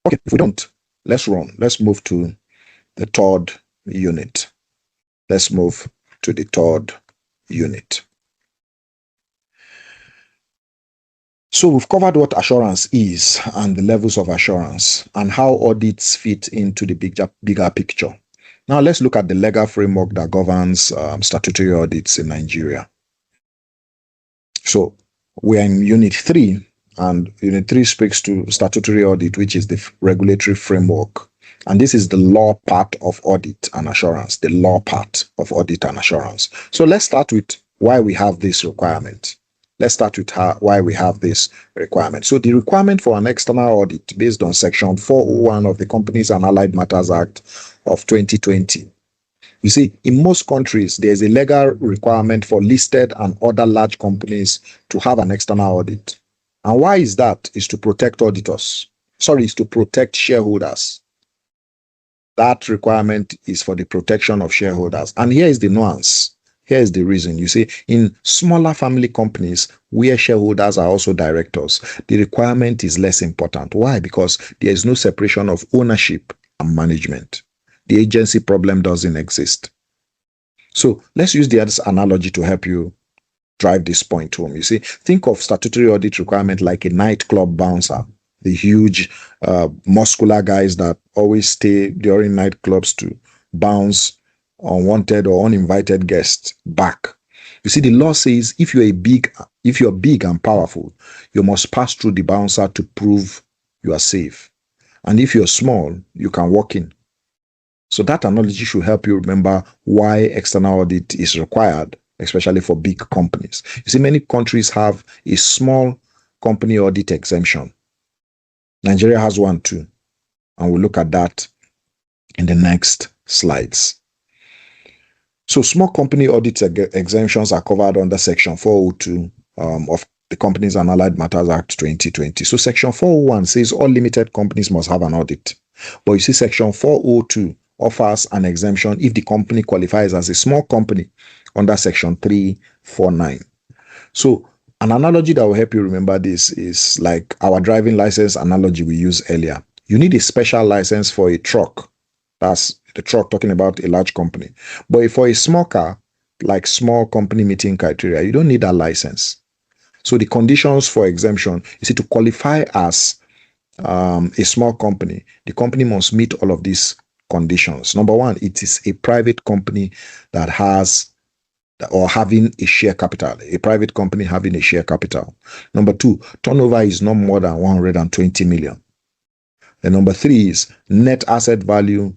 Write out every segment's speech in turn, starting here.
Okay, if we don't, let's run. Let's move to the third unit. Let's move to the third unit. So we've covered what assurance is and the levels of assurance and how audits fit into the bigger picture. Now let's look at the legal framework that governs statutory audits in Nigeria. So we are in Unit 3, and Unit 3 speaks to statutory audit, which is the regulatory framework. And this is the law part of audit and assurance, the law part of audit and assurance. So let's start with why we have this requirement. Let's start with why we have this requirement. So the requirement for an external audit based on Section 401 of the Companies and Allied Matters Act of 2020. You see, in most countries, there's a legal requirement for listed and other large companies to have an external audit. And why is that? Is to protect auditors. Sorry, it's to protect shareholders. That requirement is for the protection of shareholders. And here is the nuance. Here is the reason. You see, in smaller family companies where shareholders are also directors, the requirement is less important. Why? Because there is no separation of ownership and management. The agency problem doesn't exist. So let's use the other analogy to help you drive this point home. You see, think of statutory audit requirement like a nightclub bouncer, the huge muscular guys that always stay during nightclubs to bounce unwanted or uninvited guests back. You see, the law says if you're big and powerful, you must pass through the bouncer to prove you are safe. And if you're small, you can walk in. So that analogy should help you remember why external audit is required, especially for big companies. You see, many countries have a small company audit exemption. Nigeria has one too. And we'll look at that in the next slides. So small company audit exemptions are covered under Section 402 of the Companies and Allied Matters Act 2020. So Section 401 says all limited companies must have an audit. But you see, Section 402 offers an exemption if the company qualifies as a small company under Section 349. So an analogy that will help you remember this is like our driving license analogy we used earlier. You need a special license for a truck. That's the truck talking about a large company. But for a small car, like small company meeting criteria, you don't need that license. So the conditions for exemption, you see, to qualify as a small company, the company must meet all of these conditions. Number one, it is a private company that has or having a share capital, a private company having a share capital. Number two, turnover is not more than 120 million. And number three is net assets value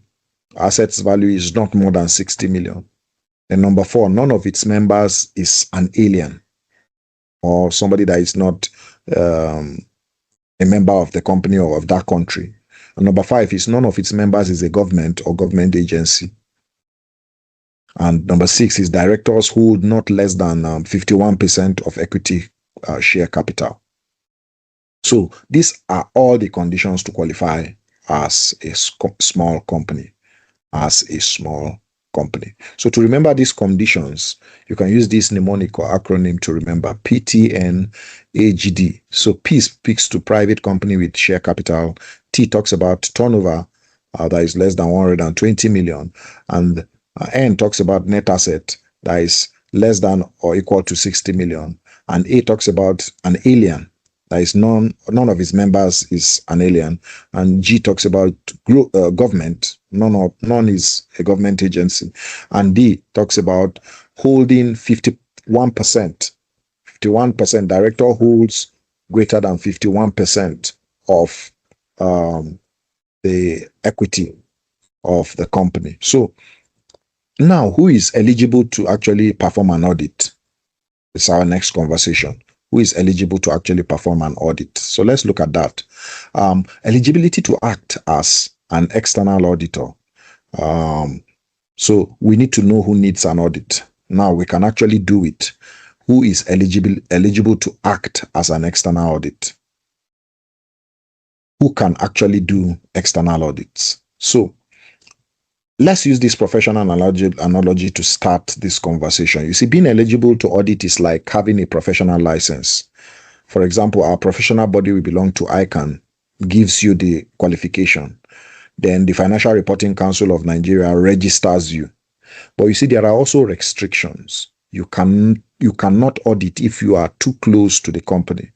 is not more than 60 million. And number four, none of its members is an alien or somebody that is not a member of the company or of that country. And number five is none of its members is a government or government agency. And number six is directors hold not less than 51% of equity share capital. So these are all the conditions to qualify as a small company. So to remember these conditions, you can use this mnemonic or acronym to remember PTNAGD. So P speaks to private company with share capital. T talks about turnover that is less than 120 million. And N talks about net asset that is less than or equal to 60 million. And A talks about an alien. That is none of its members is an alien. And G talks about government. None is a government agency. And D talks about holding 51%. 51%. Director holds greater than 51% of the equity of the company. So now, who is eligible to actually perform an audit? It's our next conversation. Who is eligible to actually perform an audit? So let's look at that. Eligibility to act as an external auditor. So we need to know who needs an audit. Now we can actually do it. Who is eligible to act as an external audit? Who can actually do external audits? So let's use this professional analogy to start this conversation. You see, being eligible to audit is like having a professional license. For example, our professional body will belong to ICAN, gives you the qualification. Then the Financial Reporting Council of Nigeria registers you. But you see, there are also restrictions. You cannot audit if you are too close to the company.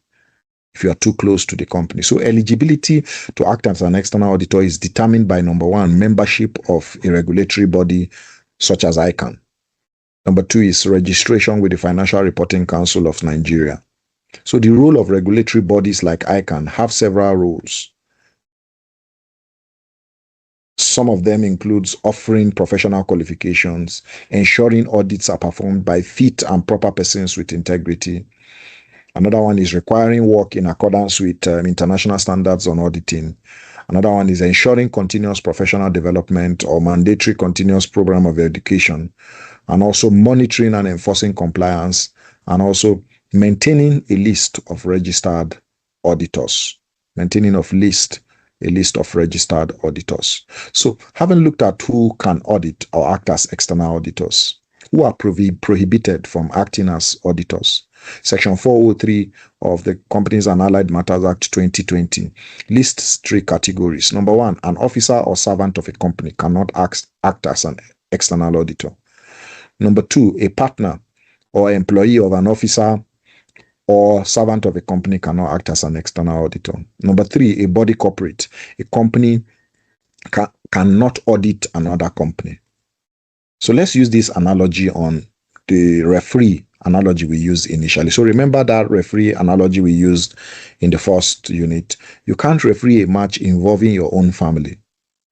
If you are too close to the company. So eligibility to act as an external auditor is determined by, number one, membership of a regulatory body such as ICAN. Number two is registration with the Financial Reporting Council of Nigeria. So the role of regulatory bodies like ICAN have several roles. Some of them includes offering professional qualifications, ensuring audits are performed by fit and proper persons with integrity. Another one is requiring work in accordance with international standards on auditing. Another one is ensuring continuous professional development or mandatory continuous program of education, and also monitoring and enforcing compliance, and also maintaining a list of registered auditors. Maintaining a list of registered auditors. So, having looked at who can audit or act as external auditors, who are prohibited from acting as auditors. Section 403 of the Companies and Allied Matters Act 2020 lists three categories. Number one, an officer or servant of a company cannot act as an external auditor. Number two, a partner or employee of an officer or servant of a company cannot act as an external auditor. Number three, a body corporate. A company cannot audit another company. So let's use this analogy on the referee analogy we used initially. So remember that referee analogy we used in the first unit. You can't referee a match involving your own family.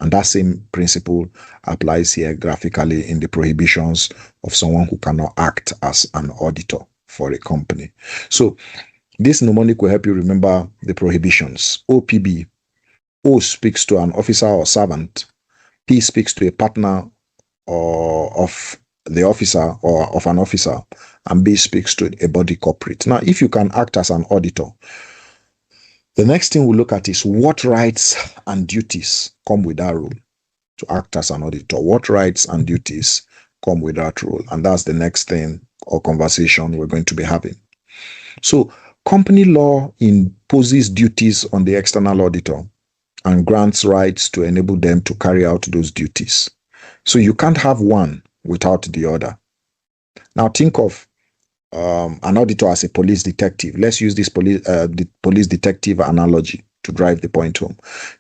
And that same principle applies here graphically in the prohibitions of someone who cannot act as an auditor for a company. So this mnemonic will help you remember the prohibitions. OPB. O speaks to an officer or servant. P speaks to a partner or of the officer or of an officer. And B speaks to a body corporate. Now, if you can act as an auditor, the next thing we'll look at is what rights and duties come with that role to act as an auditor. What rights and duties come with that role? And that's the next thing or conversation we're going to be having. So, company law imposes duties on the external auditor and grants rights to enable them to carry out those duties. So, you can't have one without the other. Now, think of an auditor as a police detective. Let's use this police detective analogy to drive the point home.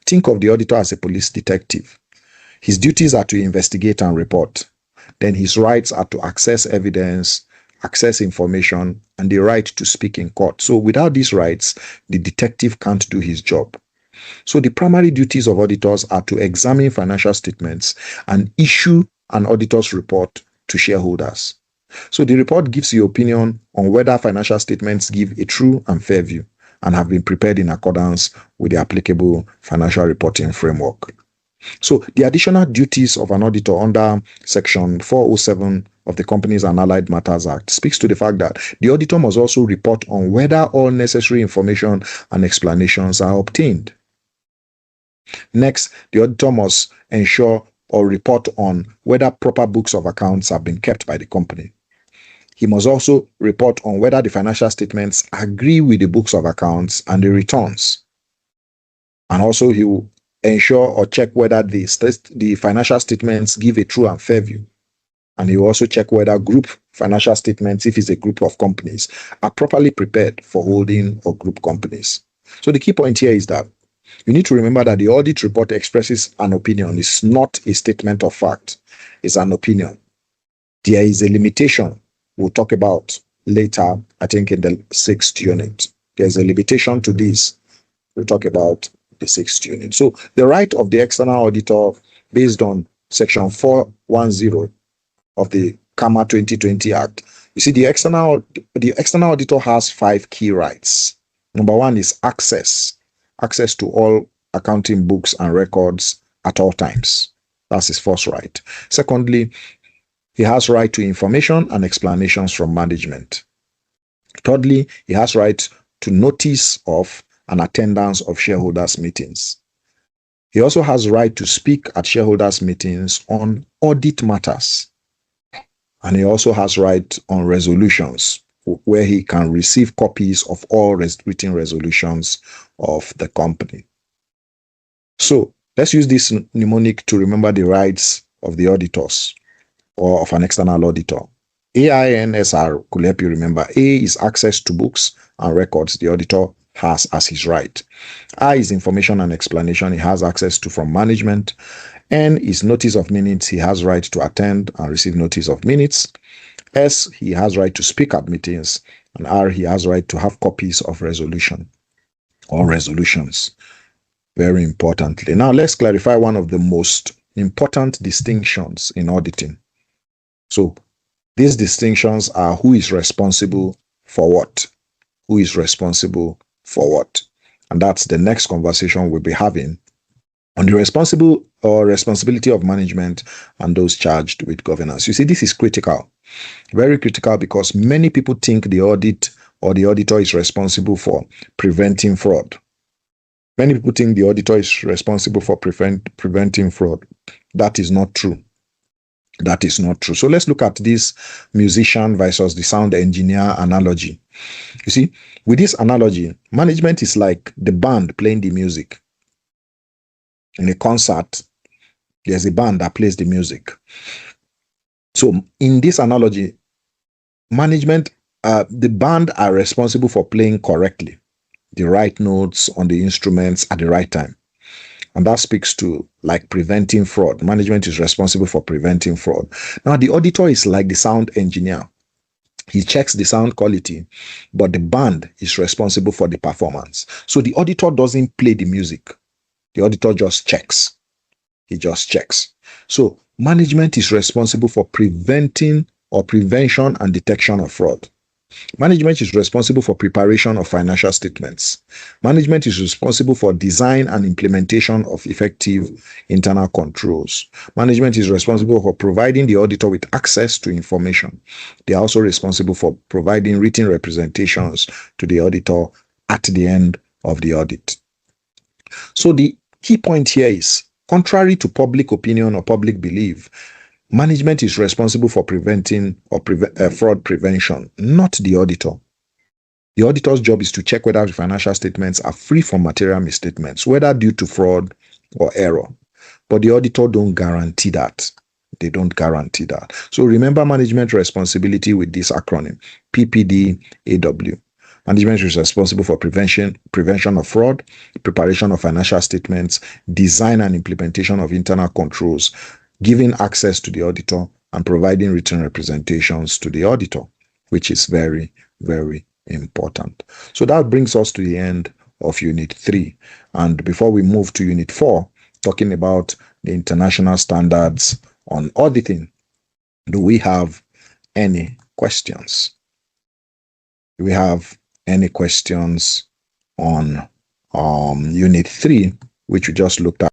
Think of the auditor as a police detective. His duties are to investigate and report. Then his rights are to access evidence, access information, and the right to speak in court. So without these rights, the detective can't do his job. So the primary duties of auditors are to examine financial statements and issue an auditor's report to shareholders. So the report gives your opinion on whether financial statements give a true and fair view and have been prepared in accordance with the applicable financial reporting framework. So the additional duties of an auditor under Section 407 of the Companies and Allied Matters Act speaks to the fact that the auditor must also report on whether all necessary information and explanations are obtained. Next, the auditor must ensure or report on whether proper books of accounts have been kept by the company. He must also report on whether the financial statements agree with the books of accounts and the returns. And also he will ensure or check whether the financial statements give a true and fair view. And he will also check whether group financial statements, if it's a group of companies, are properly prepared for holding or group companies. So the key point here is that you need to remember that the audit report expresses an opinion. It's not a statement of fact. It's an opinion. There is a limitation we'll talk about later, I think in the 6th unit. There's a limitation to this. We'll talk about the 6th unit. So the right of the external auditor based on Section 410 of the CAMA 2020 Act. You see, the external auditor has 5 key rights. Number one is access to all accounting books and records at all times. That's his first right. Secondly, he has right to information and explanations from management. Thirdly, he has right to notice of and attendance of shareholders' meetings. He also has right to speak at shareholders' meetings on audit matters. And he also has right on resolutions, where he can receive copies of all written resolutions of the company. So let's use this mnemonic to remember the rights of the auditors or of an external auditor. AINSR could help you remember. A is access to books and records the auditor has as his right. I is information and explanation he has access to from management. N is notice of minutes. He has right to attend and receive notice of minutes. S, he has right to speak at meetings. And R, he has right to have copies of resolution or resolutions. Very importantly. Now let's clarify one of the most important distinctions in auditing. So these distinctions are who is responsible for what. Who is responsible for what? And that's the next conversation we'll be having on the responsibility of management and those charged with governance. You see, this is critical, very critical, because many people think the audit or the auditor is responsible for preventing fraud. Many people think the auditor is responsible for preventing fraud. That is not true. That is not true. So let's look at this musician versus the sound engineer analogy. You see, with this analogy, management is like the band playing the music. In a concert, there's a band that plays the music. So in this analogy, management, the band are responsible for playing correctly, the right notes on the instruments at the right time. And that speaks to like preventing fraud. Management is responsible for preventing fraud. Now, the auditor is like the sound engineer. He checks the sound quality, but the band is responsible for the performance. So the auditor doesn't play the music. The auditor just checks. He just checks. So management is responsible for prevention and detection of fraud. Management is responsible for preparation of financial statements. Management is responsible for design and implementation of effective internal controls. Management is responsible for providing the auditor with access to information. They are also responsible for providing written representations to the auditor at the end of the audit. So the key point here is, contrary to public opinion or public belief, management is responsible for preventing or fraud prevention, not the auditor. The auditor's job is to check whether the financial statements are free from material misstatements, whether due to fraud or error. But the auditor don't guarantee that. They don't guarantee that. So remember management responsibility with this acronym, PPDAW. Management is responsible for prevention of fraud, preparation of financial statements, design and implementation of internal controls, giving access to the auditor, and providing written representations to the auditor, which is very, very important. So that brings us to the end of Unit 3. And before we move to Unit 4, talking about the international standards on auditing, do we have any questions? Do we have any questions on Unit 3, which we just looked at?